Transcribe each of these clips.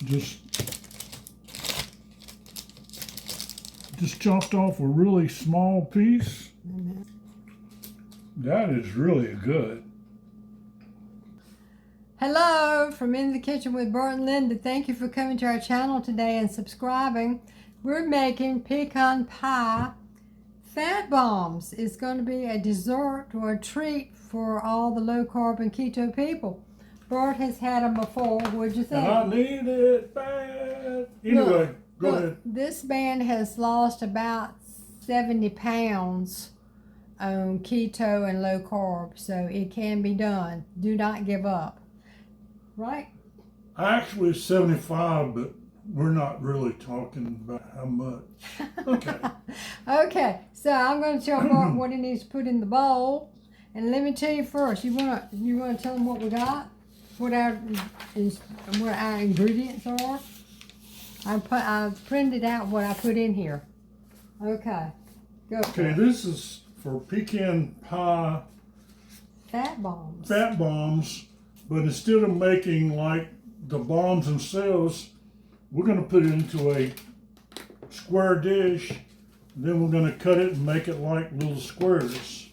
just chopped off a really small piece. That is really good. Hello from In the Kitchen with Bert and Linda. Thank you for coming to our channel today and subscribing. We're making pecan pie fat bombs. It's going to be a dessert or a treat for all the low carb and keto people. Bert has had them before. What'd you think? And I need it bad. Anyway, go ahead. This man has lost about 70 pounds on keto and low carb, so it can be done. Do not give up. Right? Actually 75, but we're not really talking about how much. Okay. Okay, so I'm going to tell Bert what he needs to put in the bowl. And let me tell you first, you want to tell him what we got? What our ingredients are? I printed out what I put in here. Okay, go. Okay, this is for pecan pie fat bombs. Fat bombs, but instead of making like the bombs themselves, we're going to put it into a square dish. Then we're going to cut it and make it like little squares.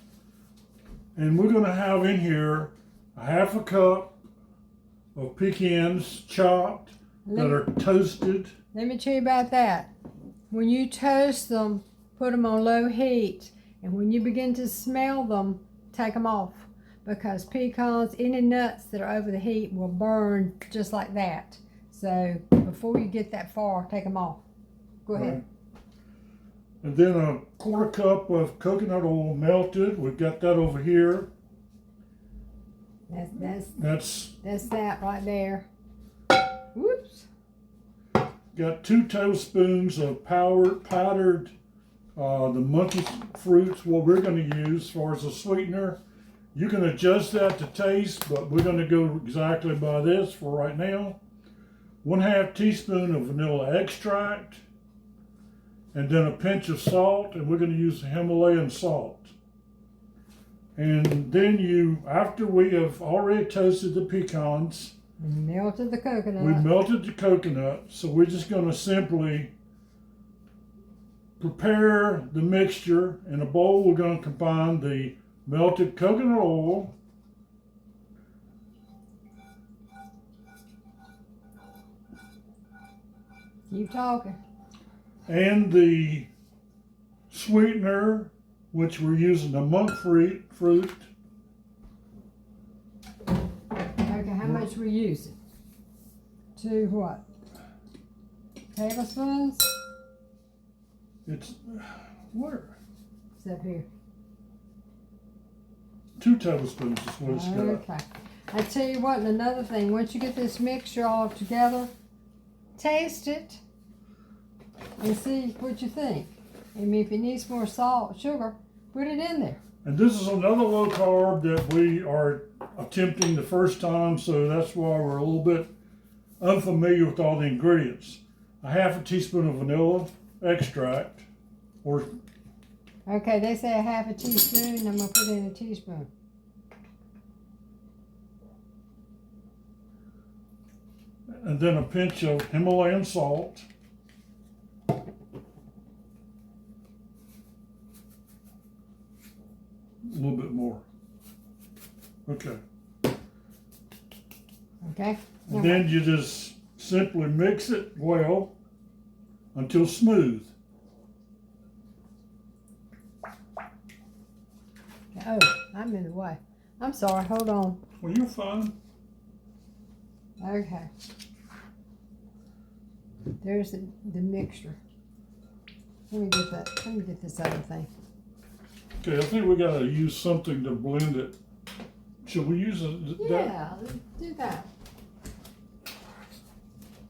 And we're going to have in here a half a cup of pecans chopped that are toasted. Let me tell you about that. When you toast them, put them on low heat, and when you begin to smell them, take them off, because pecans, any nuts that are over the heat will burn just like that. So before you get that far, take them off. Go ahead. Right. And then a quarter cup of coconut oil melted. We've got that over here. That's that right there. Whoops. Got 2 tablespoons of powdered the Monkfruit, what we're going to use as far as a sweetener. You can adjust that to taste, but we're going to go exactly by this for right now. 1/2 teaspoon of vanilla extract, and then a pinch of salt, and we're going to use Himalayan salt. And then after we have already toasted the pecans, melted the coconut. we melted the coconut, so we're just going to simply prepare the mixture. In a bowl, we're going to combine the melted coconut oil, keep talking, and the sweetener, which we're using the Monkfruit. Okay, how much we using? 2 what? Tablespoons? It's where? It's up here. 2 tablespoons is what it's got. Okay. I tell you what, and another thing, once you get this mixture all together, taste it and see what you think. And if it needs more salt, sugar, put it in there. And this is another low carb that we are attempting the first time, so that's why we're a little bit unfamiliar with all the ingredients. 1/2 teaspoon of vanilla extract, or okay, they say 1/2 teaspoon, I'm going to put in a teaspoon. and then a pinch of Himalayan salt. A little bit more. Okay. Okay. And then you just simply mix it well until smooth. Oh, I'm in the way. I'm sorry, hold on. Well, you're fine. Okay. There's the mixture. Let me get this other thing. Okay, I think we gotta use something to blend it. Should we use that? Yeah, let's do that.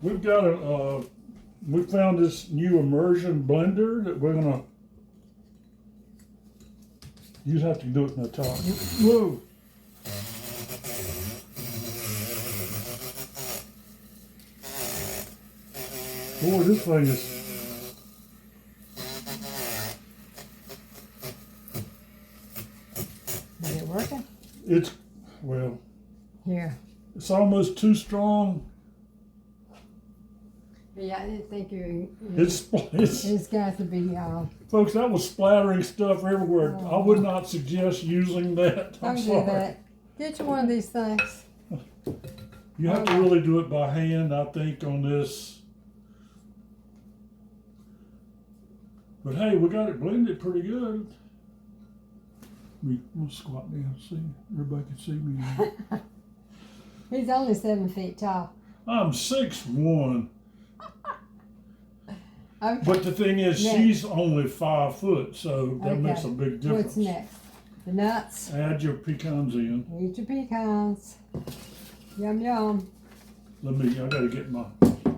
We've got we found this new immersion blender that we're gonna, you have to do it in the top. Whoa. Boy, this thing is. Is it working? It's, well. Here. It's almost too strong. Yeah, I didn't think you. It's It's got to be. folks, that was splattering stuff everywhere. I would not suggest using that. I'm Don't sorry. do that. Get you one of these things. You have to really do it by hand, I think, on this. But hey, we got it blended pretty good. We'll squat down, see. Everybody can see me now. He's only 7 feet tall. I'm 6'1". Okay. But the thing is, Next. she's only 5 foot, so that Okay. makes a big difference. What's next? The nuts. Add your pecans in. Eat your pecans. Yum yum. I gotta get my.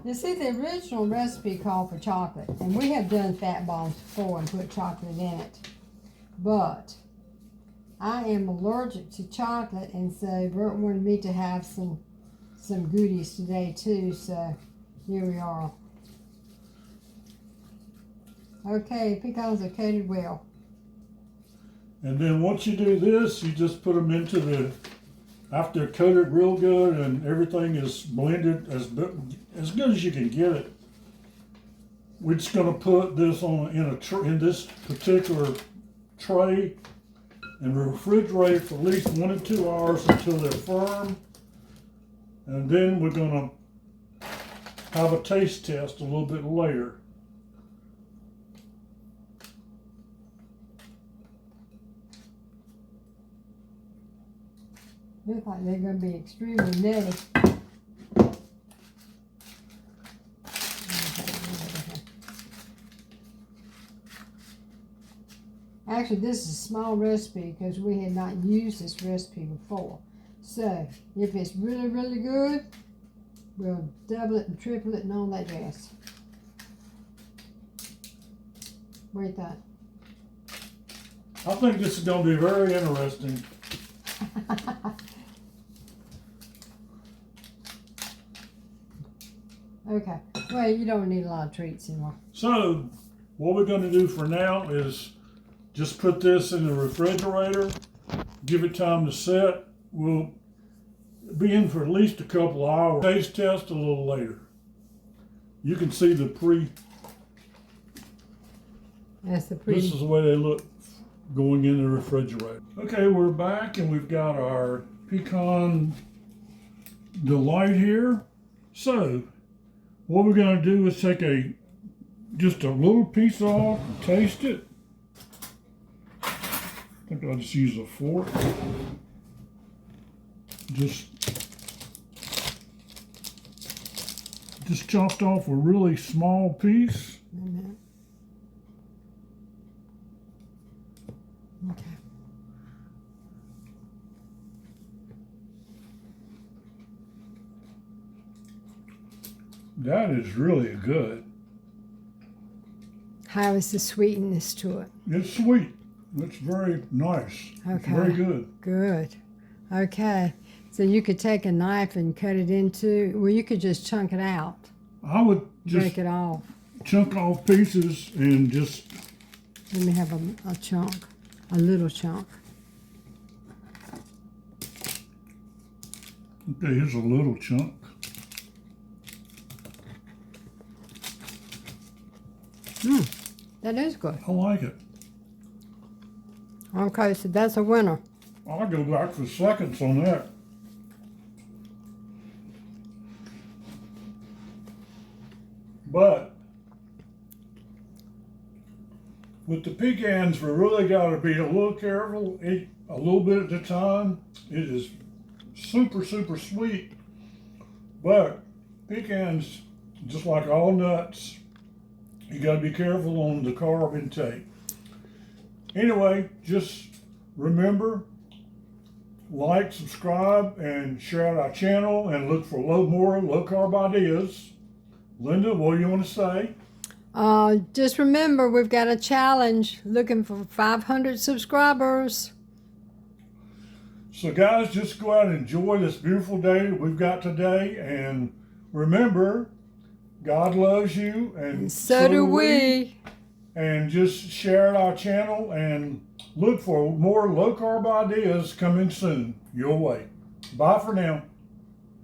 You see, the original recipe called for chocolate, and we have done fat bombs before and put chocolate in it. But I am allergic to chocolate, and so Bert wanted me to have some goodies today too. So here we are. Okay, pecans are coated well. And then once you do this, you just put them into the. After they're coated real good and everything is blended as good as you can get it, we're just going to put this in this particular tray and refrigerate for at least 1 to 2 hours until they're firm. And then we're going to have a taste test a little bit later. Look like they're going to be extremely nutty. Actually, this is a small recipe because we had not used this recipe before. So, if it's really, really good, we'll double it and triple it and all that jazz. What do you think? I think this is going to be very interesting. Okay. Well, you don't need a lot of treats anymore. So, what we're going to do for now is just put this in the refrigerator, give it time to set. We'll be in for at least a couple of hours. Taste test a little later. You can see the That's the pretty. This is the way they look going in the refrigerator. Okay, we're back and we've got our pecan delight here. So, what we're going to do is take just a little piece off and taste it. I think I'll just use a fork. Just chopped off a really small piece. Okay. That is really good. How is the sweetness to it? It's sweet. It's very nice. Okay. It's very good. Good. Okay. So you could take a knife and cut it into, well, you could just chunk it out. I would just Break it off. chunk off pieces and just. Let me have a chunk, a little chunk. Okay, here's a little chunk. That is good. I like it. Okay, so that's a winner. I'll go back for seconds on that. But with the pecans, we really got to be a little careful. Eat a little bit at a time. It is super, super sweet. But pecans, just like all nuts, you got to be careful on the carb intake. Anyway, just remember, like, subscribe, and share out our channel, and look for more low carb ideas. Linda, what do you want to say? Just remember, we've got a challenge looking for 500 subscribers. So guys, just go out and enjoy this beautiful day that we've got today, and remember, God loves you, and So do we. And just share our channel and look for more low carb ideas coming soon your way. Bye for now.